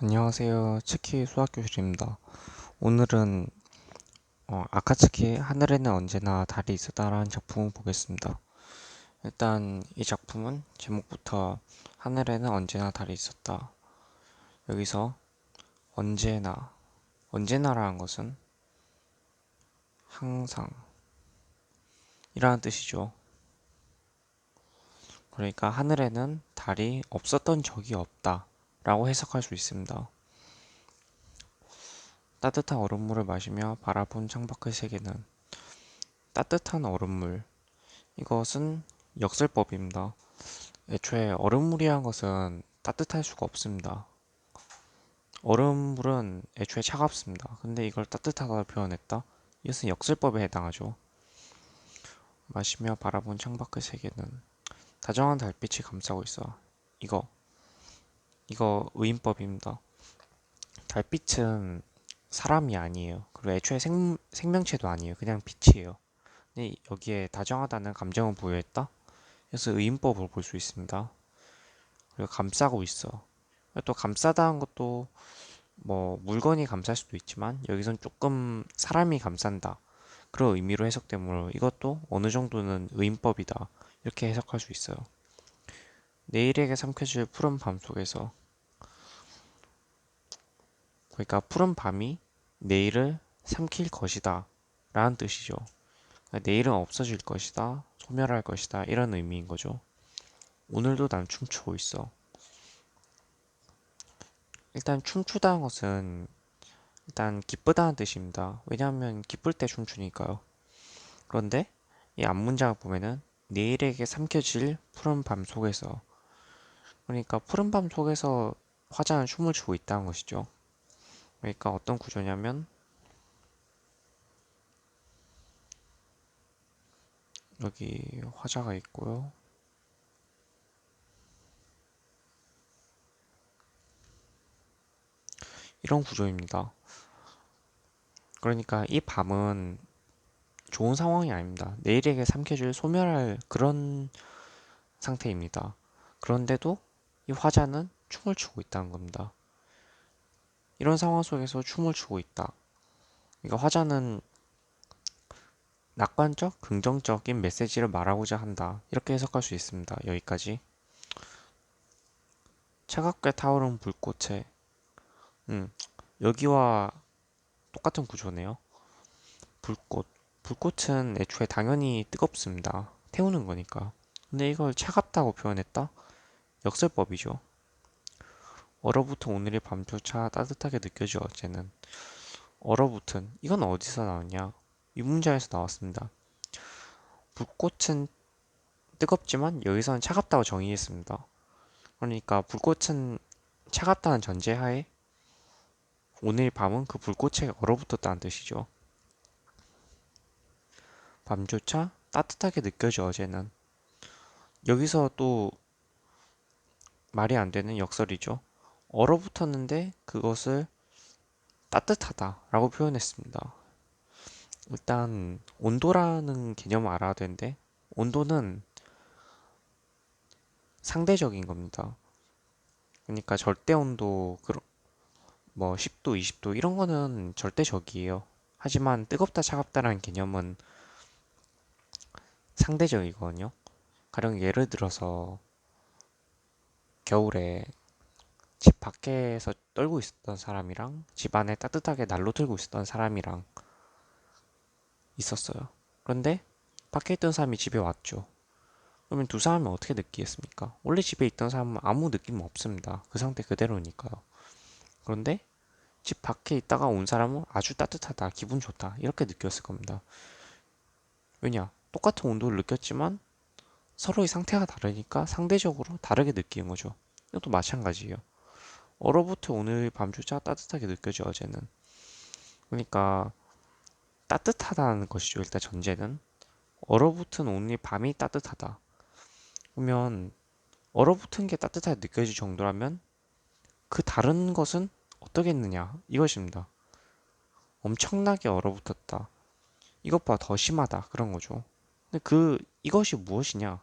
안녕하세요. 치키 수학교실입니다. 오늘은 아카츠키의 하늘에는 언제나 달이 있었다라는 작품을 보겠습니다. 일단 이 작품은 제목부터 하늘에는 언제나 달이 있었다. 여기서 언제나라는 것은 항상 이라는 뜻이죠. 그러니까 하늘에는 달이 없었던 적이 없다 라고 해석할 수 있습니다. 따뜻한 얼음물을 마시며 바라본 창밖의 세계는 따뜻한 얼음물. 이것은 역설법입니다. 애초에 얼음물이란 것은 따뜻할 수가 없습니다. 얼음물은 애초에 차갑습니다. 근데 이걸 따뜻하다고 표현했다? 이것은 역설법에 해당하죠. 마시며 바라본 창밖의 세계는 다정한 달빛이 감싸고 있어. 이거, 이거 의인법입니다. 달빛은 사람이 아니에요. 그리고 애초에 생명체도 아니에요. 그냥 빛이에요. 근데 여기에 다정하다는 감정을 부여했다? 그래서 의인법을 볼 수 있습니다. 그리고 감싸고 있어. 또 감싸다는 것도 뭐 물건이 감쌀 수도 있지만 여기선 조금 사람이 감싼다 그런 의미로 해석되므로 이것도 어느 정도는 의인법이다 이렇게 해석할 수 있어요. 내일에게 삼켜질 푸른 밤 속에서, 그러니까 푸른 밤이 내일을 삼킬 것이다 라는 뜻이죠. 그러니까 내일은 없어질 것이다, 소멸할 것이다 이런 의미인 거죠. 오늘도 난 춤추고 있어. 일단 춤추다는 것은 일단 기쁘다는 뜻입니다. 왜냐하면 기쁠 때 춤추니까요. 그런데 이 앞문장을 보면은 내일에게 삼켜질 푸른 밤 속에서, 그러니까 푸른 밤 속에서 화자는 춤을 추고 있다는 것이죠. 그러니까 어떤 구조냐면 여기 화자가 있고요. 이런 구조입니다. 그러니까 이 밤은 좋은 상황이 아닙니다. 내일에게 삼켜질 소멸할 그런 상태입니다. 그런데도 이 화자는 춤을 추고 있다는 겁니다. 이런 상황 속에서 춤을 추고 있다. 그러니까 화자는 낙관적, 긍정적인 메시지를 말하고자 한다. 이렇게 해석할 수 있습니다. 여기까지. 차갑게 타오른 불꽃에, 음, 여기와 똑같은 구조네요. 불꽃. 불꽃은 애초에 당연히 뜨겁습니다. 태우는 거니까. 근데 이걸 차갑다고 표현했다? 역설법이죠. 얼어붙은 오늘의 밤조차 따뜻하게 느껴져 어제는. 얼어붙은. 이건 어디서 나왔냐? 이 문장에서 나왔습니다. 불꽃은 뜨겁지만 여기서는 차갑다고 정의했습니다. 그러니까 불꽃은 차갑다는 전제하에 오늘 밤은 그 불꽃에 얼어붙었다는 뜻이죠. 밤조차 따뜻하게 느껴져 어제는. 여기서 또 말이 안 되는 역설이죠. 얼어붙었는데 그것을 따뜻하다라고 표현했습니다. 일단 온도라는 개념을 알아야 되는데 온도는 상대적인 겁니다. 그러니까 절대 온도 뭐 10도, 20도 이런 거는 절대적이에요. 하지만 뜨겁다, 차갑다라는 개념은 상대적이거든요. 가령 예를 들어서 겨울에 집 밖에서 떨고 있었던 사람이랑 집 안에 따뜻하게 난로 틀고 있었던 사람이랑 있었어요. 그런데 밖에 있던 사람이 집에 왔죠. 그러면 두 사람이 어떻게 느끼겠습니까? 원래 집에 있던 사람은 아무 느낌 없습니다. 그 상태 그대로니까요. 그런데 집 밖에 있다가 온 사람은 아주 따뜻하다, 기분 좋다, 이렇게 느꼈을 겁니다. 왜냐? 똑같은 온도를 느꼈지만 서로의 상태가 다르니까 상대적으로 다르게 느끼는 거죠. 이것도 마찬가지예요. 얼어붙어 오늘 밤조차 따뜻하게 느껴져 어제는. 그러니까 따뜻하다는 것이죠. 일단 전제는 얼어붙은 오늘 밤이 따뜻하다. 그러면 얼어붙은 게 따뜻하게 느껴질 정도라면 그 다른 것은 어떠겠느냐 이것입니다. 엄청나게 얼어붙었다. 이것보다 더 심하다 그런 거죠. 근데 이것이 무엇이냐?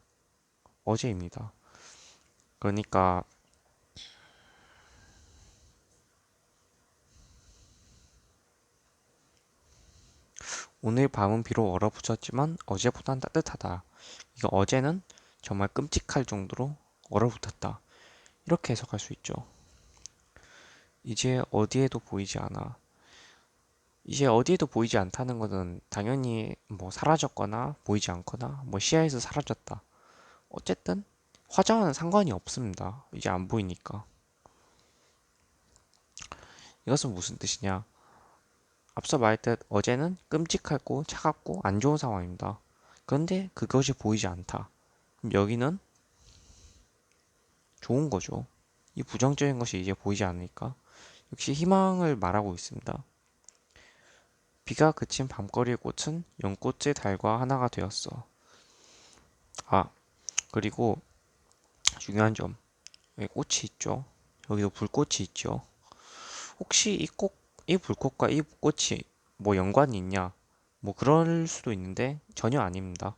어제입니다. 그러니까 오늘 밤은 비록 얼어붙었지만 어제보단 따뜻하다. 이거 어제는 정말 끔찍할 정도로 얼어붙었다. 이렇게 해석할 수 있죠. 이제 어디에도 보이지 않아. 이제 어디에도 보이지 않다는 것은 당연히 뭐 사라졌거나 보이지 않거나 뭐 시야에서 사라졌다. 어쨌든 화자와는 상관이 없습니다. 이제 안 보이니까. 이것은 무슨 뜻이냐? 앞서 말했듯 어제는 끔찍하고 차갑고 안 좋은 상황입니다. 그런데 그것이 보이지 않다. 그럼 여기는 좋은 거죠. 이 부정적인 것이 이제 보이지 않으니까 역시 희망을 말하고 있습니다. 비가 그친 밤거리의 꽃은 연꽃의 달과 하나가 되었어. 아, 그리고 중요한 점. 여기 꽃이 있죠. 여기도 불꽃이 있죠. 혹시 이 불꽃과 이 꽃이 뭐 연관이 있냐? 뭐 그럴 수도 있는데 전혀 아닙니다.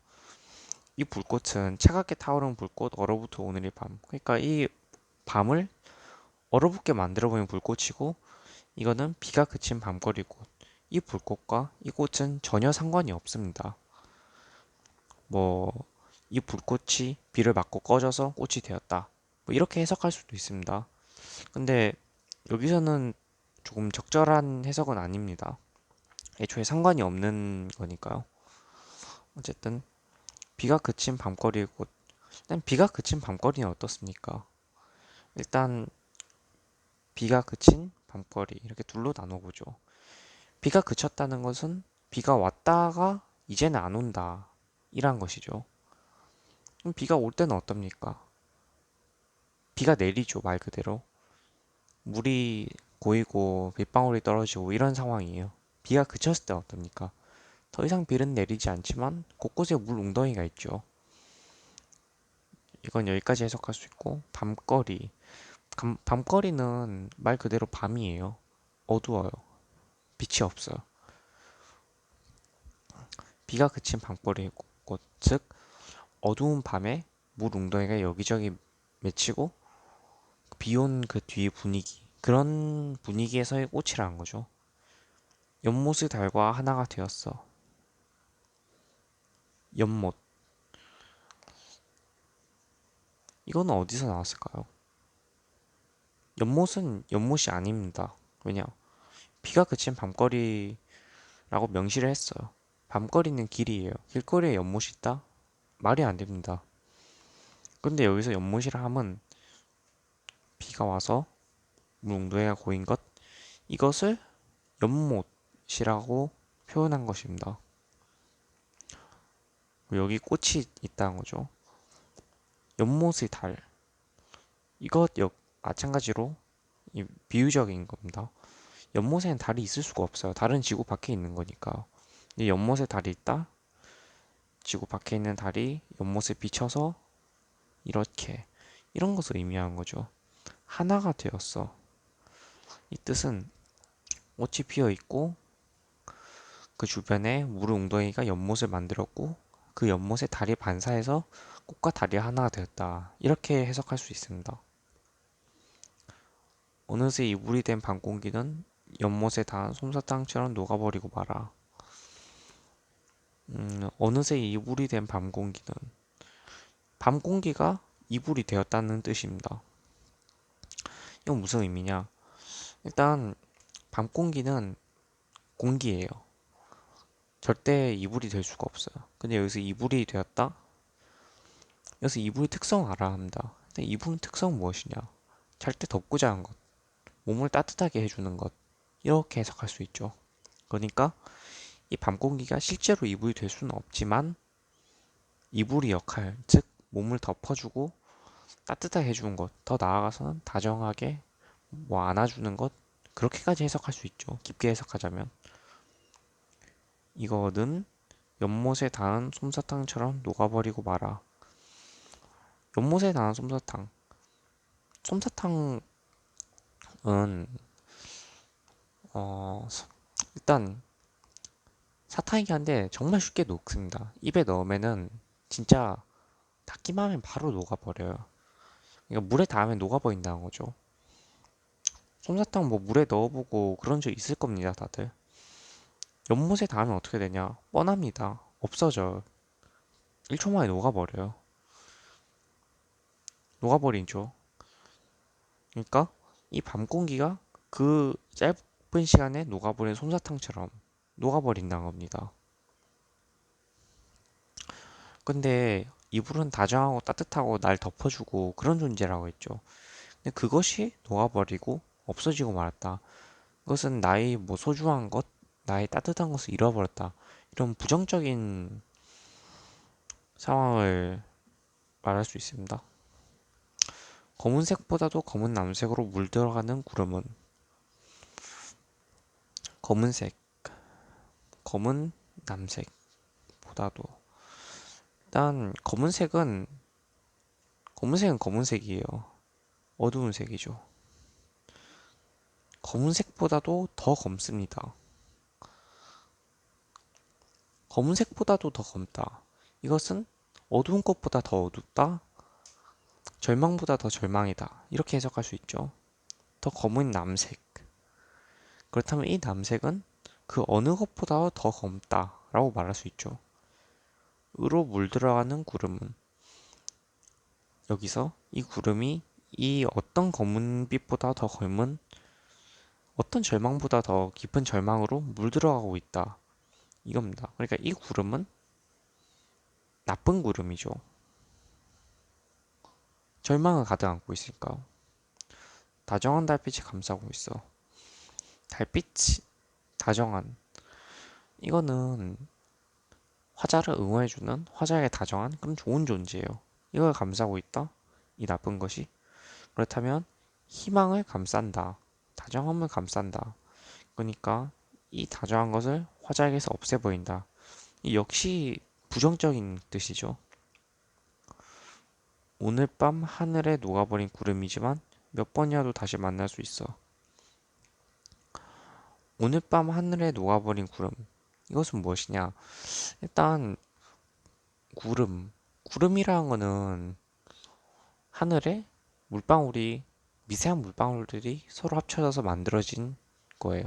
이 불꽃은 차갑게 타오르는 불꽃 얼어붙어 오늘의 밤. 그러니까 이 밤을 얼어붙게 만들어버린 불꽃이고 이거는 비가 그친 밤거리 꽃. 이 불꽃과 이 꽃은 전혀 상관이 없습니다. 뭐 이 불꽃이 비를 맞고 꺼져서 꽃이 되었다. 뭐 이렇게 해석할 수도 있습니다. 근데 여기서는 조금 적절한 해석은 아닙니다. 애초에 상관이 없는 거니까요. 어쨌든 비가 그친 밤거리의 꽃. 일단 비가 그친 밤거리는 어떻습니까? 일단 비가 그친 밤거리 이렇게 둘로 나눠보죠. 비가 그쳤다는 것은 비가 왔다가 이제는 안 온다 이란 것이죠. 그럼 비가 올 때는 어떻습니까? 비가 내리죠, 말 그대로. 물이 고이고 빗방울이 떨어지고 이런 상황이에요. 비가 그쳤을 때 어떻습니까? 더 이상 비는 내리지 않지만 곳곳에 물 웅덩이가 있죠. 이건 여기까지 해석할 수 있고 밤거리. 밤거리는 말 그대로 밤이에요. 어두워요. 빛이 없어요. 비가 그친 밤거리의 곳, 즉 어두운 밤에 물 웅덩이가 여기저기 맺히고 비 온 그 뒤의 분위기 그런 분위기에서의 꽃이라는 거죠. 연못의 달과 하나가 되었어. 연못. 이거는 어디서 나왔을까요? 연못은 연못이 아닙니다. 왜냐? 비가 그친 밤거리라고 명시를 했어요. 밤거리는 길이에요. 길거리에 연못이 있다? 말이 안 됩니다. 근데 여기서 연못이라 함은 비가 와서 물 웅덩이가 고인 것, 이것을 연못이라고 표현한 것입니다. 여기 꽃이 있다는 거죠. 연못의 달. 이것 마찬가지로 비유적인 겁니다. 연못에는 달이 있을 수가 없어요. 달은 지구 밖에 있는 거니까. 연못에 달이 있다? 지구 밖에 있는 달이 연못에 비쳐서 이렇게 이런 것을 의미하는 거죠. 하나가 되었어. 이 뜻은 꽃이 피어 있고 그 주변에 물 웅덩이가 연못을 만들었고 그 연못에 달이 반사해서 꽃과 달이 하나가 되었다. 이렇게 해석할 수 있습니다. 어느새 이불이 된 밤공기는 연못에 닿은 솜사탕처럼 녹아버리고 말아. 어느새 이불이 된 밤공기는 밤공기가 이불이 되었다는 뜻입니다. 이건 무슨 의미냐? 일단 밤공기는 공기예요. 절대 이불이 될 수가 없어요. 근데 여기서 이불이 되었다? 여기서 이불의 특성 알아야 합니다. 근데 이불은 특성 무엇이냐? 잘 때 덮고 자는 것, 몸을 따뜻하게 해주는 것, 이렇게 해석할 수 있죠. 그러니까 이 밤공기가 실제로 이불이 될 수는 없지만 이불의 역할, 즉 몸을 덮어주고 따뜻하게 해주는 것, 더 나아가서는 다정하게 뭐 안아주는 것, 그렇게까지 해석할 수 있죠. 깊게 해석하자면 이거는 연못에 닿은 솜사탕처럼 녹아버리고 말아. 연못에 닿은 솜사탕. 솜사탕은 어 일단 사탕이긴 한데 정말 쉽게 녹습니다. 입에 넣으면은 진짜 닿기만 하면 바로 녹아버려요. 그러니까 물에 닿으면 녹아버린다는 거죠. 솜사탕 뭐 물에 넣어보고 그런 적 있을 겁니다, 다들. 연못에 닿으면 어떻게 되냐? 뻔합니다. 없어져. 1초 만에 녹아버려요. 녹아버리죠. 그러니까 이 밤 공기가 그 짧은 시간에 녹아버린 솜사탕처럼 녹아버린다는 겁니다. 근데 이불은 다정하고 따뜻하고 날 덮어주고 그런 존재라고 했죠. 근데 그것이 녹아버리고 없어지고 말았다. 그것은 나의 뭐 소중한 것, 나의 따뜻한 것을 잃어버렸다. 이런 부정적인 상황을 말할 수 있습니다. 검은색보다도 검은 남색으로 물들어가는 구름은 검은색, 검은 남색보다도 일단 검은색은 검은색이에요. 어두운 색이죠. 검은색보다도 더 검습니다. 검은색보다도 더 검다. 이것은 어두운 것보다 더 어둡다. 절망보다 더 절망이다. 이렇게 해석할 수 있죠. 더 검은 남색. 그렇다면 이 남색은 그 어느 것보다 더 검다라고 말할 수 있죠. 으로 물들어가는 구름은 여기서 이 구름이 이 어떤 검은빛보다 더 검은 어떤 절망보다 더 깊은 절망으로 물들어가고 있다. 이겁니다. 그러니까 이 구름은 나쁜 구름이죠. 절망을 가득 안고 있으니까. 다정한 달빛이 감싸고 있어. 달빛이 다정한. 이거는 화자를 응원해주는 화자에게 다정한 그런 좋은 존재예요. 이걸 감싸고 있다. 이 나쁜 것이. 그렇다면 희망을 감싼다. 다정함을 감싼다. 그러니까 이 다정한 것을 화자에게서 없애버린다. 이 역시 부정적인 뜻이죠. 오늘 밤 하늘에 녹아버린 구름이지만 몇 번이라도 다시 만날 수 있어. 오늘 밤 하늘에 녹아버린 구름. 이것은 무엇이냐? 일단 구름. 구름이라는 거는 하늘에 물방울이 미세한 물방울들이 서로 합쳐져서 만들어진 거예요.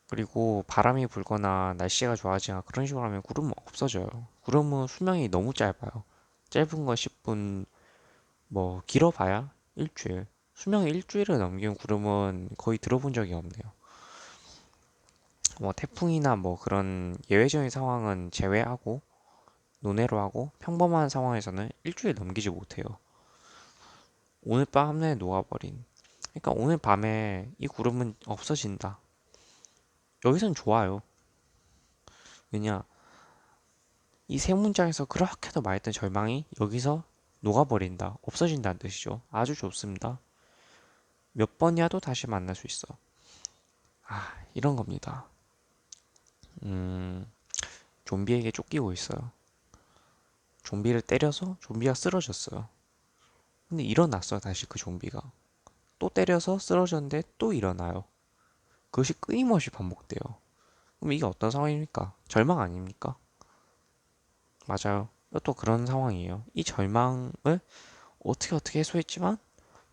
그리고 바람이 불거나 날씨가 좋아지거나 그런 식으로 하면 구름은 없어져요. 구름은 수명이 너무 짧아요. 짧은 건 10분, 뭐 길어봐야 일주일. 수명이 일주일을 넘긴 구름은 거의 들어본 적이 없네요. 뭐 태풍이나 뭐 그런 예외적인 상황은 제외하고 논해로 하고 평범한 상황에서는 일주일 넘기지 못해요. 오늘 밤 하늘에 녹아버린. 그러니까 오늘 밤에 이 구름은 없어진다. 여기선 좋아요. 왜냐? 이 세 문장에서 그렇게도 말했던 절망이 여기서 녹아버린다. 없어진다는 뜻이죠. 아주 좋습니다. 몇 번이라도 다시 만날 수 있어. 이런 겁니다. 좀비에게 쫓기고 있어요. 좀비를 때려서 좀비가 쓰러졌어요. 근데 일어났어요. 다시 그 좀비가. 또 때려서 쓰러졌는데 또 일어나요. 그것이 끊임없이 반복돼요. 그럼 이게 어떤 상황입니까? 절망 아닙니까? 맞아요. 또 그런 상황이에요. 이 절망을 어떻게 해소했지만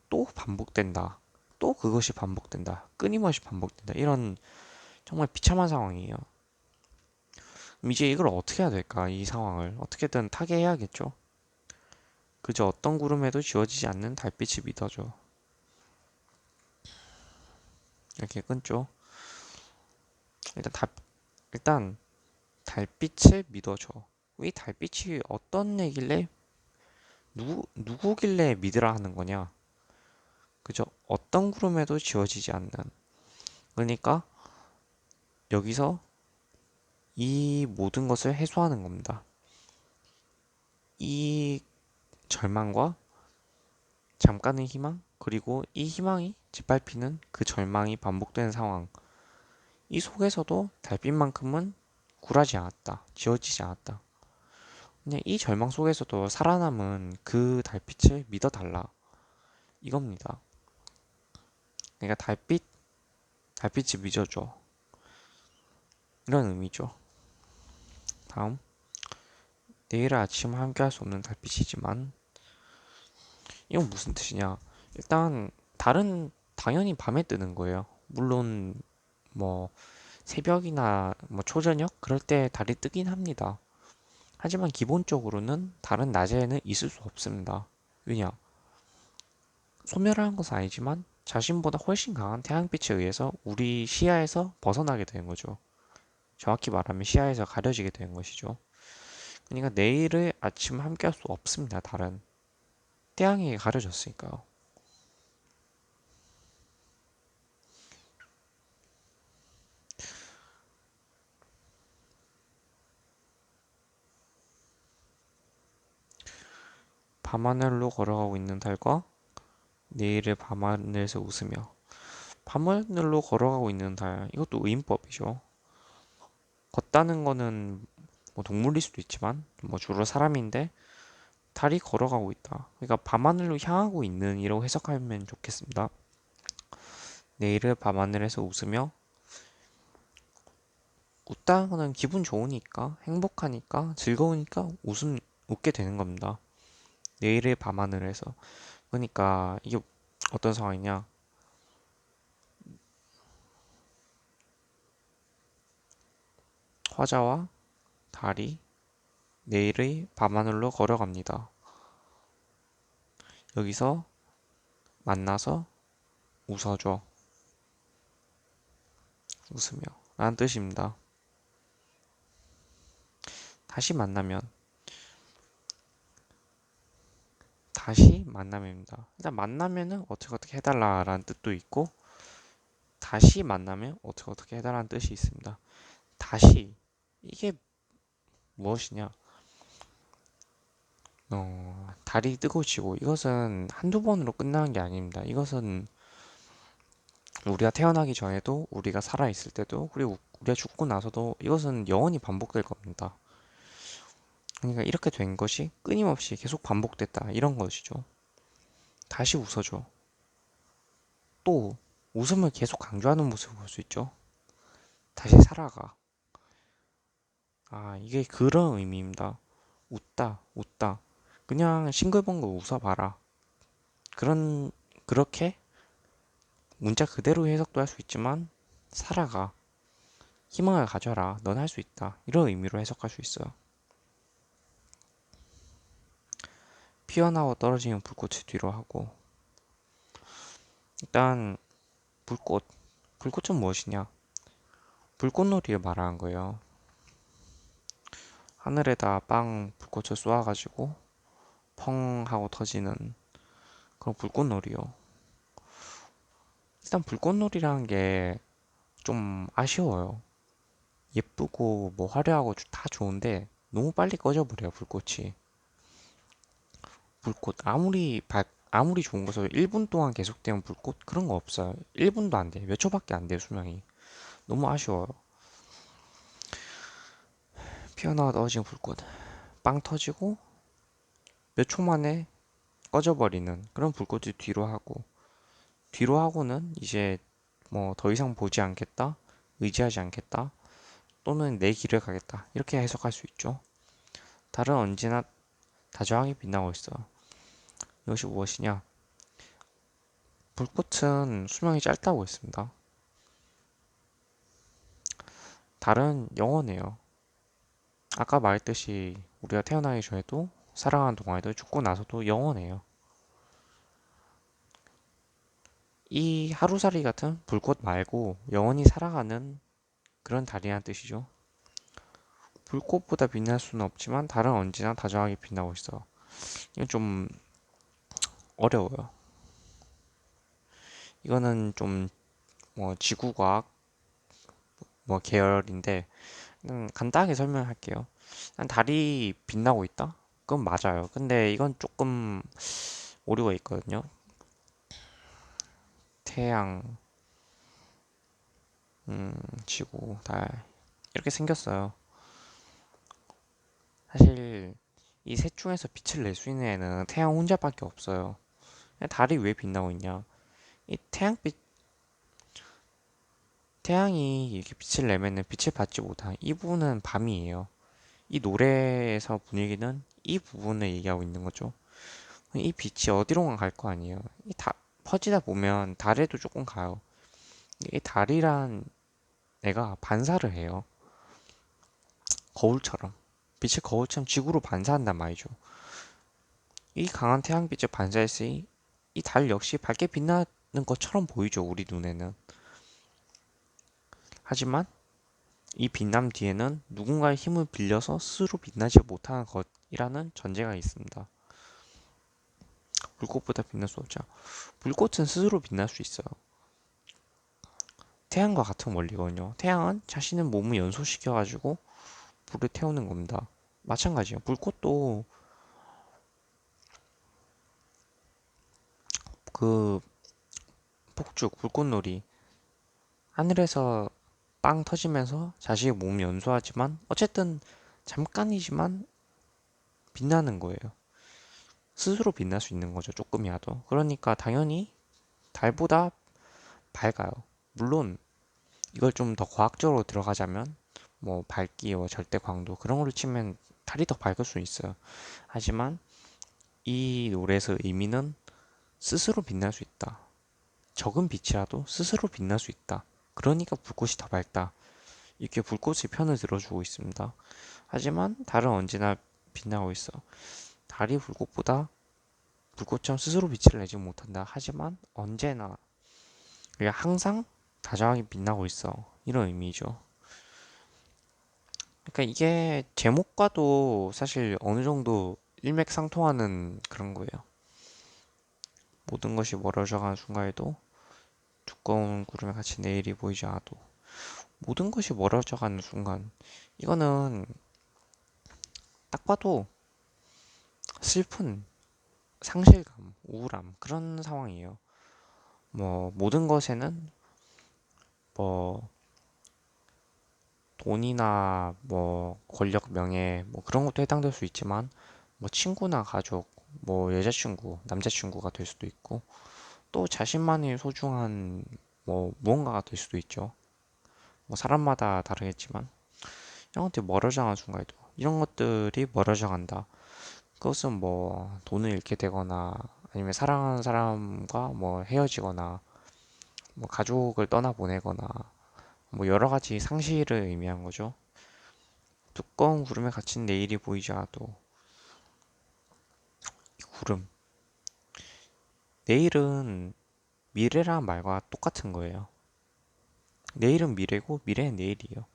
또 반복된다. 또 그것이 반복된다. 끊임없이 반복된다. 이런 정말 비참한 상황이에요. 그럼 이제 이걸 어떻게 해야 될까? 이 상황을 어떻게든 타개해야겠죠. 그저 어떤 구름에도 지워지지 않는 달빛이 믿어져. 이렇게 끊죠. 일단 일단 달빛을 믿어줘. 이 달빛이 어떤 얘길래 누구길래 믿으라 하는 거냐? 그저 어떤 구름에도 지워지지 않는. 그러니까 여기서 이 모든 것을 해소하는 겁니다. 이 절망과 잠깐의 희망, 그리고 이 희망이 짓밟히는 그 절망이 반복되는 상황. 이 속에서도 달빛만큼은 굴하지 않았다. 지워지지 않았다. 그냥 이 절망 속에서도 살아남은 그 달빛을 믿어달라. 이겁니다. 그러니까 달빛이 믿어줘. 이런 의미죠. 다음. 내일 아침 함께 할 수 없는 달빛이지만, 이건 무슨 뜻이냐? 일단, 달은 당연히 밤에 뜨는 거예요. 물론, 뭐 새벽이나 뭐 초저녁 그럴 때 달이 뜨긴 합니다. 하지만 기본적으로는 달은 낮에는 있을 수 없습니다. 왜냐? 소멸하는 것은 아니지만 자신보다 훨씬 강한 태양빛에 의해서 우리 시야에서 벗어나게 되는 거죠. 정확히 말하면 시야에서 가려지게 되는 것이죠. 그러니까 내일의 아침 함께 할 수 없습니다. 달은 태양이 가려졌으니까요. 밤하늘로 걸어가고 있는 달과 내일의 밤하늘에서 웃으며 밤하늘로 걸어가고 있는 달 이것도 의인법이죠. 걷다는 거는 뭐 동물일 수도 있지만 뭐 주로 사람인데 달이 걸어가고 있다. 그러니까 밤하늘로 향하고 있는 이라고 해석하면 좋겠습니다. 내일을 밤하늘에서 웃으며 웃다는 거는 기분 좋으니까 행복하니까 즐거우니까 웃게 되는 겁니다. 내일의 밤하늘에서 그러니까 이게 어떤 상황이냐 화자와 달이 내일의 밤하늘로 걸어갑니다. 여기서 만나서 웃어줘 웃으며 라는 뜻입니다. 다시 만나면 다시 만남입니다. 일단 만나면은 어떻게 해달라라는 뜻도 있고 다시 만나면 어떻게 해달라는 뜻이 있습니다. 다시 이게 무엇이냐? 달이 뜨고 지고 이것은 한두 번으로 끝나는 게 아닙니다. 이것은 우리가 태어나기 전에도 우리가 살아 있을 때도 그리고 우리가 죽고 나서도 이것은 영원히 반복될 겁니다. 그러니까 이렇게 된 것이 끊임없이 계속 반복됐다 이런 것이죠. 다시 웃어줘. 또 웃음을 계속 강조하는 모습을 볼 수 있죠. 다시 살아가. 아, 이게 그런 의미입니다. 웃다, 웃다. 그냥 싱글벙글 웃어봐라. 그렇게 문자 그대로 해석도 할 수 있지만, 살아가. 희망을 가져라. 넌 할 수 있다. 이런 의미로 해석할 수 있어요. 피어나고 떨어지는 불꽃을 뒤로 하고, 일단, 불꽃. 불꽃은 무엇이냐? 불꽃놀이를 말하는 거예요. 하늘에다 빵 불꽃을 쏘아가지고, 펑 하고 터지는 그런 불꽃놀이요. 일단 불꽃놀이라는 게 좀 아쉬워요. 예쁘고 뭐 화려하고 다 좋은데 너무 빨리 꺼져버려요, 불꽃이. 불꽃 아무리 좋은 것을 1분 동안 계속되는 불꽃 그런 거 없어요. 1분도 안 돼. 몇 초밖에 안 돼요, 수명이. 너무 아쉬워요. 피어나가 떨어지는 불꽃. 빵 터지고 몇 초 만에 꺼져버리는 그런 불꽃을 뒤로 하고는 이제 뭐 더 이상 보지 않겠다. 의지하지 않겠다. 또는 내 길을 가겠다. 이렇게 해석할 수 있죠. 달은 언제나 다정하게 빛나고 있어요. 이것이 무엇이냐? 불꽃은 수명이 짧다고 했습니다. 달은 영원해요. 아까 말했듯이 우리가 태어나기 전에도 살아가는 동안에도 죽고 나서도 영원해요. 이 하루살이 같은 불꽃 말고 영원히 살아가는 그런 달이라는 뜻이죠. 불꽃보다 빛날 수는 없지만 달은 언제나 다정하게 빛나고 있어요. 이건 좀 어려워요. 이거는 좀 뭐 지구과학 뭐 계열인데 간단하게 설명할게요. 달이 빛나고 있다? 그건 맞아요. 근데 이건 조금 오류가 있거든요. 태양, 지구, 달 이렇게 생겼어요. 사실 이 셋 중에서 빛을 낼 수 있는 애는 태양 혼자밖에 없어요. 달이 왜 빛나고 있냐? 이 태양이 이렇게 빛을 내면은 빛을 받지 못한 이 부분은 밤이에요. 이 노래에서 분위기는 이 부분을 얘기하고 있는 거죠. 이 빛이 어디로만 갈 거 아니에요. 이 다 퍼지다 보면 달에도 조금 가요. 이 달이란 애가 반사를 해요. 거울처럼. 빛을 거울처럼 지구로 반사한단 말이죠. 이 강한 태양빛을 반사했으니 이 달 역시 밝게 빛나는 것처럼 보이죠, 우리 눈에는. 하지만 이 빛남 뒤에는 누군가의 힘을 빌려서 스스로 빛나지 못하는 것이라는 전제가 있습니다. 불꽃보다 빛날 수 없죠. 불꽃은 스스로 빛날 수 있어요. 태양과 같은 원리거든요. 태양은 자신의 몸을 연소시켜가지고 불을 태우는 겁니다. 마찬가지예요. 불꽃도 그 폭죽, 불꽃놀이 하늘에서 빵 터지면서 자신의 몸을 연소하지만 어쨌든 잠깐이지만 빛나는 거예요. 스스로 빛날 수 있는 거죠. 조금이라도. 그러니까 당연히 달보다 밝아요. 물론 이걸 좀 더 과학적으로 들어가자면 뭐 밝기, 뭐 절대 광도 그런 걸로 치면 달이 더 밝을 수 있어요. 하지만 이 노래에서 의미는 스스로 빛날 수 있다. 적은 빛이라도 스스로 빛날 수 있다. 그러니까 불꽃이 더 밝다. 이렇게 불꽃의 편을 들어주고 있습니다. 하지만 달은 언제나 빛나고 있어. 달이 불꽃처럼 스스로 빛을 내지 못한다. 하지만 언제나, 그러니까 항상 다정하게 빛나고 있어. 이런 의미죠. 그러니까 이게 제목과도 사실 어느 정도 일맥상통하는 그런 거예요. 모든 것이 멀어져가는 순간에도 두꺼운 구름에 같이 내일이 보이지 않아도 모든 것이 멀어져가는 순간 이거는 딱 봐도 슬픈 상실감, 우울함 그런 상황이에요. 뭐 모든 것에는 뭐 돈이나 뭐 권력, 명예 뭐 그런 것도 해당될 수 있지만 뭐 친구나 가족, 뭐 여자친구, 남자친구가 될 수도 있고 또 자신만의 소중한 뭐 무언가가 될 수도 있죠. 뭐 사람마다 다르겠지만 이런 것들이 멀어져가는 순간에도 이런 것들이 멀어져 간다. 그것은 뭐 돈을 잃게 되거나 아니면 사랑하는 사람과 뭐 헤어지거나 뭐 가족을 떠나보내거나 뭐 여러 가지 상실을 의미한 거죠. 두꺼운 구름에 갇힌 내일이 보이지 않아도 이 구름. 내일은 미래란 말과 똑같은 거예요. 내일은 미래고 미래는 내일이에요.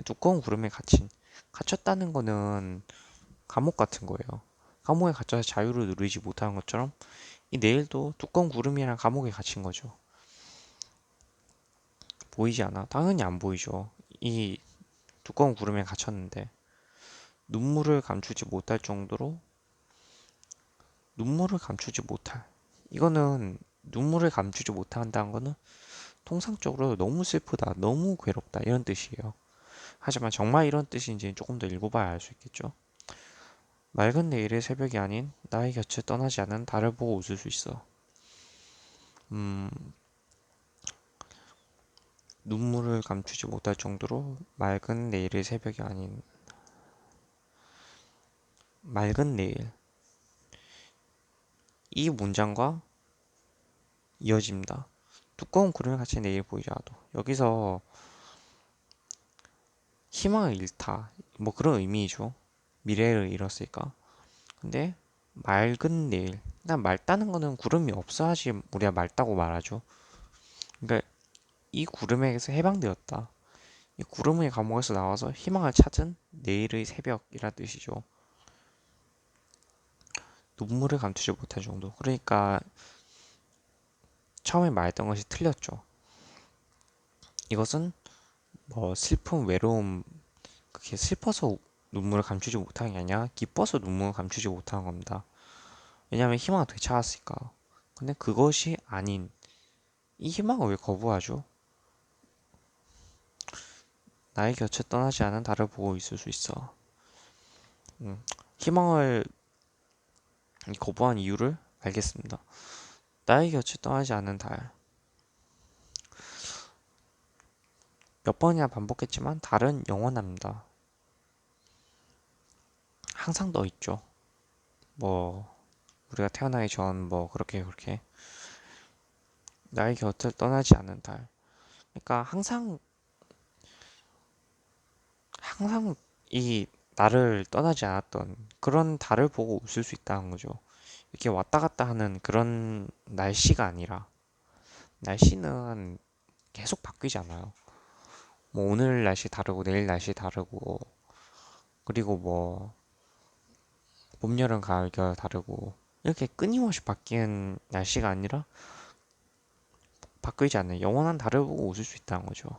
두꺼운 구름에 갇혔다는 거는 감옥 같은 거예요. 감옥에 갇혀서 자유를 누리지 못하는 것처럼 이 내일도 두꺼운 구름이랑 감옥에 갇힌 거죠. 보이지 않아? 당연히 안 보이죠. 이 두꺼운 구름에 갇혔는데 눈물을 감추지 못할 정도로 눈물을 감추지 못할 이거는 눈물을 감추지 못한다는 거는 통상적으로 너무 슬프다, 너무 괴롭다 이런 뜻이에요. 하지만 정말 이런 뜻인지 조금 더 읽어봐야 알 수 있겠죠. 맑은 내일의 새벽이 아닌 나의 곁을 떠나지 않은 달을 보고 웃을 수 있어. 음, 눈물을 감추지 못할 정도로 맑은 내일의 새벽이 아닌 맑은 내일 이 문장과 이어집니다. 두꺼운 구름에 갇힌 내일 보이지 않아도 여기서 희망을 잃다 뭐 그런 의미죠. 미래를 잃었으니까. 근데 맑은 내일 난 맑다는 거는 구름이 없어야지 우리가 맑다고 말하죠. 그러니까 이 구름에게서 해방되었다. 이 구름의 감옥에서 나와서 희망을 찾은 내일의 새벽이라 뜻이죠. 눈물을 감추지 못할 정도. 그러니까 처음에 말했던 것이 틀렸죠. 이것은 뭐 슬픔, 외로움, 그게 슬퍼서 눈물을 감추지 못하는 게 아니라 기뻐서 눈물을 감추지 못하는 겁니다. 왜냐하면 희망을 되찾았으니까. 근데 그것이 아닌 이 희망을 왜 거부하죠? 나의 곁을 떠나지 않은 달을 보고 있을 수 있어. 희망을 거부한 이유를 알겠습니다. 나의 곁을 떠나지 않은 달. 몇 번이나 반복했지만 달은 영원합니다. 항상 떠 있죠. 뭐 우리가 태어나기 전 뭐 그렇게 나의 곁을 떠나지 않는 달. 그러니까 항상 항상 이 나를 떠나지 않았던 그런 달을 보고 웃을 수 있다는 거죠. 이렇게 왔다 갔다 하는 그런 날씨가 아니라 날씨는 계속 바뀌잖아요. 뭐 오늘 날씨 다르고 내일 날씨 다르고 그리고 뭐 봄, 여름, 가을, 겨울 다르고 이렇게 끊임없이 바뀌는 날씨가 아니라 바뀌지 않는 영원한 달을 보고 웃을 수 있다는 거죠.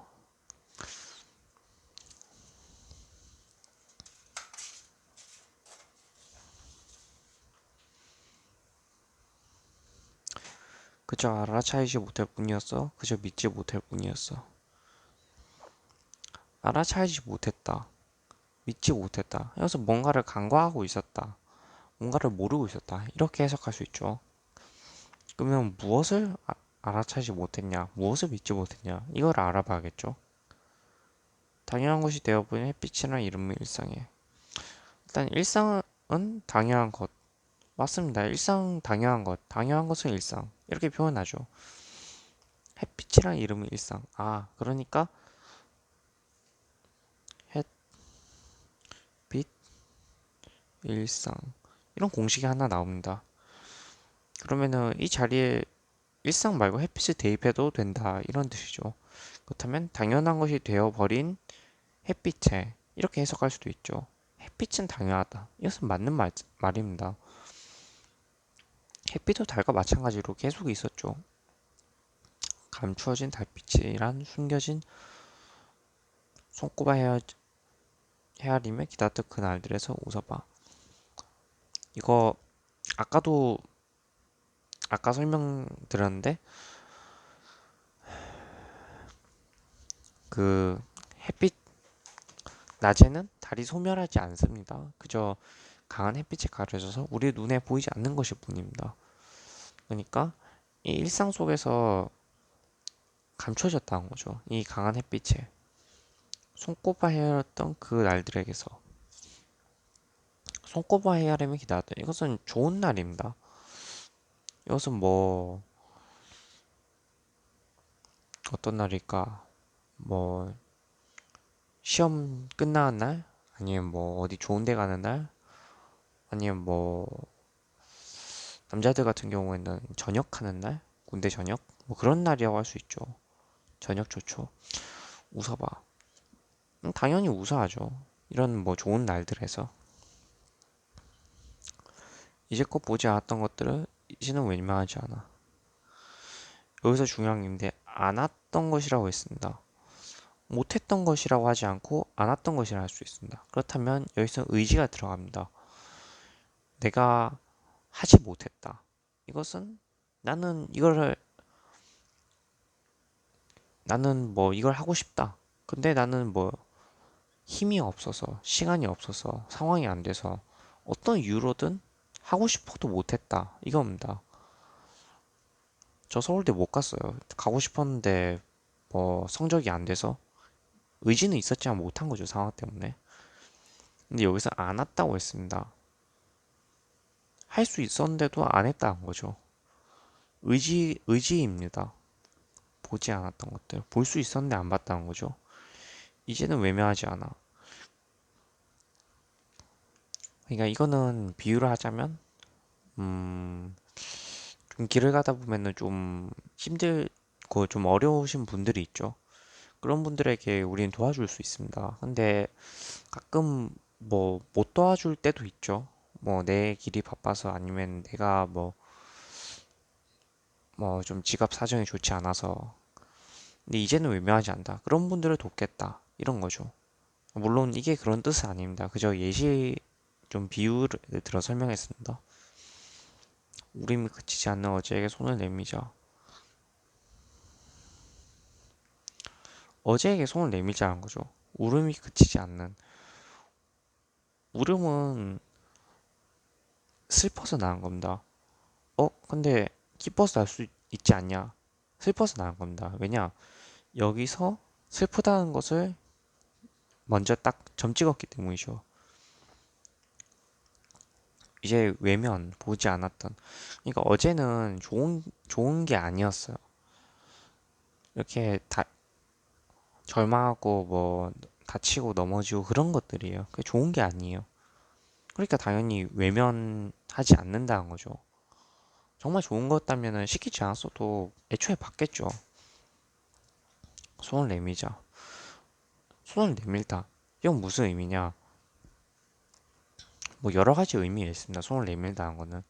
그저 알아차리지 못할 뿐이었어. 그저 믿지 못할 뿐이었어. 알아차리지 못했다. 믿지 못했다. 그래서 뭔가를 간과하고 있었다. 뭔가를 모르고 있었다. 이렇게 해석할 수 있죠. 그러면 무엇을 알아차리지 못했냐? 무엇을 믿지 못했냐? 이걸 알아봐야겠죠. 당연한 것이 되어버린 햇빛이라는 이름의 일상에. 일단 일상은 당연한 것. 맞습니다. 일상 당연한 것. 당연한 것은 일상. 이렇게 표현하죠. 햇빛이라는 이름의 일상. 아, 그러니까 햇빛, 일상. 이런 공식이 하나 나옵니다. 그러면은 이 자리에 일상 말고 햇빛을 대입해도 된다. 이런 뜻이죠. 그렇다면 당연한 것이 되어버린 햇빛에 이렇게 해석할 수도 있죠. 햇빛은 당연하다. 이것은 맞는 말입니다. 햇빛도 달과 마찬가지로 계속 있었죠. 감추어진 달빛이란 숨겨진 손꼽아 헤아림에 기다렸던 그날들에서 웃어봐. 이거 아까도 아까 설명드렸는데 그 햇빛 낮에는 달이 소멸하지 않습니다. 그저 강한 햇빛에 가려져서 우리 눈에 보이지 않는 것일 뿐입니다. 그러니까 이 일상 속에서 감춰졌다는 거죠. 이 강한 햇빛에 손꼽아 헤아렸던 그 날들에게서 손꼽아 헤아림을 기다렸던 이것은 좋은 날입니다. 이것은 뭐 어떤 날일까? 뭐 시험 끝나는 날? 아니면 뭐 어디 좋은 데 가는 날? 아니면 뭐 남자들 같은 경우에는 전역하는 날? 군대 전역? 뭐 그런 날이라고 할 수 있죠. 저녁 좋죠. 웃어봐. 당연히 웃어야죠. 이런 뭐 좋은 날들에서 이제껏 보지 않았던 것들을 이제는 외면하지 않아. 여기서 중요한 게인데 안 왔던 것이라고 했습니다. 못했던 것이라고 하지 않고 안 왔던 것이라 할 수 있습니다. 그렇다면 여기서 의지가 들어갑니다. 내가 하지 못했다. 이것은 나는 이거를 나는 뭐 이걸 하고 싶다. 근데 나는 뭐 힘이 없어서 시간이 없어서 상황이 안 돼서 어떤 이유로든 하고 싶어도 못했다. 이겁니다. 저 서울대 못 갔어요. 가고 싶었는데 뭐 성적이 안 돼서 의지는 있었지만 못한 거죠. 상황 때문에. 근데 여기서 안 왔다고 했습니다. 할 수 있었는데도 안 했다는 거죠. 의지입니다. 보지 않았던 것들. 볼 수 있었는데 안 봤다는 거죠. 이제는 외면하지 않아. 그러니까 이거는 비유를 하자면, 좀 길을 가다 보면은 좀 힘들고 좀 어려우신 분들이 있죠. 그런 분들에게 우리는 도와줄 수 있습니다. 근데 가끔 뭐 못 도와줄 때도 있죠. 뭐 내 길이 바빠서 아니면 내가 뭐 좀 지갑 사정이 좋지 않아서. 근데 이제는 외면하지 않는다. 그런 분들을 돕겠다. 이런 거죠. 물론 이게 그런 뜻은 아닙니다. 그저 예시 좀 비유를 들어 설명했습니다. 우림이 그치지 않는 어제에게 손을 내미자. 어제에게 손을 내밀자는 거죠. 울음이 그치지 않는. 울음은 슬퍼서 나는 겁니다. 근데 기뻐서 날 수 있지 않냐? 슬퍼서 나는 겁니다. 왜냐? 여기서 슬프다는 것을 먼저 딱 점 찍었기 때문이죠. 이제 외면, 보지 않았던. 그러니까 어제는 좋은 게 아니었어요. 이렇게 다 절망하고 뭐 다치고 넘어지고 그런 것들이에요. 그게 좋은 게 아니에요. 그러니까 당연히 외면하지 않는다는 거죠. 정말 좋은 거였다면 시키지 않았어도 애초에 받겠죠. 손을 내밀자. 손을 내밀다. 이건 무슨 의미냐? 뭐 여러 가지 의미가 있습니다. 손을 내밀다는 거는.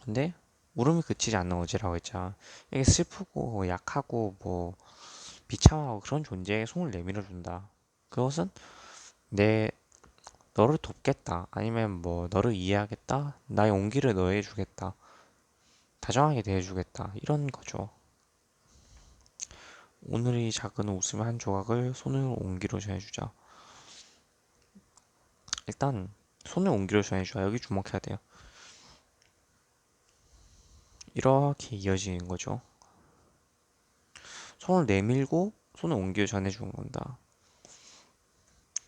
근데 울음이 그치지 않는 어지라고 했잖아. 이게 슬프고 약하고 뭐 비참하고 그런 존재에 손을 내밀어 준다. 그것은 내 너를 돕겠다. 아니면 뭐 너를 이해하겠다. 나의 온기를 너에 주겠다. 다정하게 대해주겠다. 이런 거죠. 오늘의 작은 웃음의 한 조각을 손을 옹기로 전해주자. 일단 손을 옹기로 전해주자. 여기 주목해야 돼요. 이렇게 이어지는 거죠. 손을 내밀고 손을 옹기로 전해주는 건다.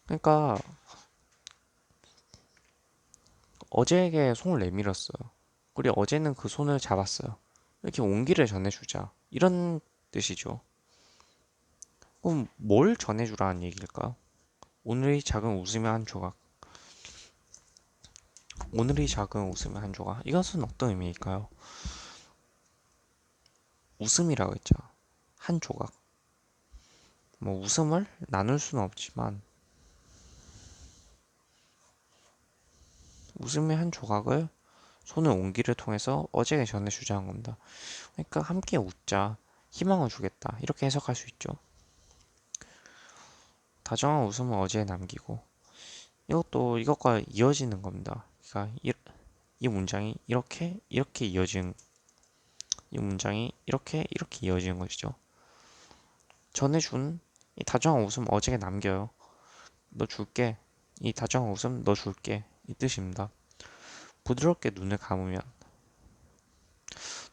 그러니까 어제에게 손을 내밀었어요. 그리고 어제는 그 손을 잡았어요. 이렇게 온기를 전해주자. 이런 뜻이죠. 그럼 뭘 전해주라는 얘기일까요? 오늘의 작은 웃음의 한 조각. 오늘의 작은 웃음의 한 조각. 이것은 어떤 의미일까요? 웃음이라고 했죠. 한 조각. 뭐 웃음을 나눌 수는 없지만 웃음의 한 조각을 손의 온기를 통해서 어제에 전해주자는 겁니다. 그러니까 함께 웃자. 희망을 주겠다. 이렇게 해석할 수 있죠. 다정한 웃음을 어제에 남기고 이것도 이것과 이어지는 겁니다. 그러니까 이 문장이 이렇게 이어지는 이 문장이 이렇게 이어지는 것이죠. 전해준 이 다정한 웃음 어제에 남겨요. 너 줄게. 이 다정한 웃음 너 줄게. 이 뜻입니다. 부드럽게 눈을 감으면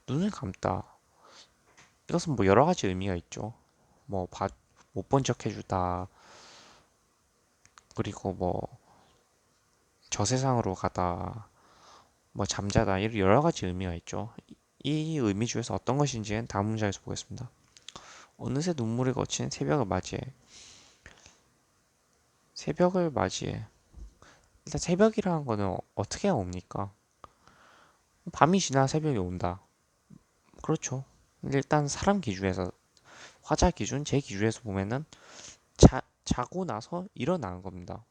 눈을 감다. 이것은 뭐 여러 가지 의미가 있죠. 뭐 못 본 척 해주다. 그리고 뭐 저 세상으로 가다. 뭐 잠자다. 이런 여러 가지 의미가 있죠. 이 의미 중에서 어떤 것인지는 다음 문장에서 보겠습니다. 어느새 눈물이 거친 새벽을 맞이해. 새벽을 맞이해. 일단 새벽이라는 거는 어떻게 옵니까? 밤이 지나 새벽이 온다. 그렇죠. 일단 사람 기준에서 화자 기준, 제 기준에서 보면은 자고 나서 일어나는 겁니다.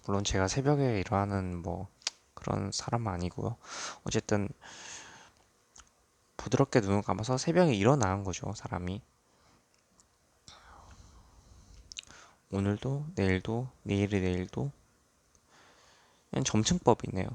물론 제가 새벽에 일어나는 뭐 그런 사람은 아니고요. 어쨌든 부드럽게 눈을 감아서 새벽에 일어나는 거죠, 사람이. 오늘도, 내일도, 내일이 내일도 그냥 점층법이네요.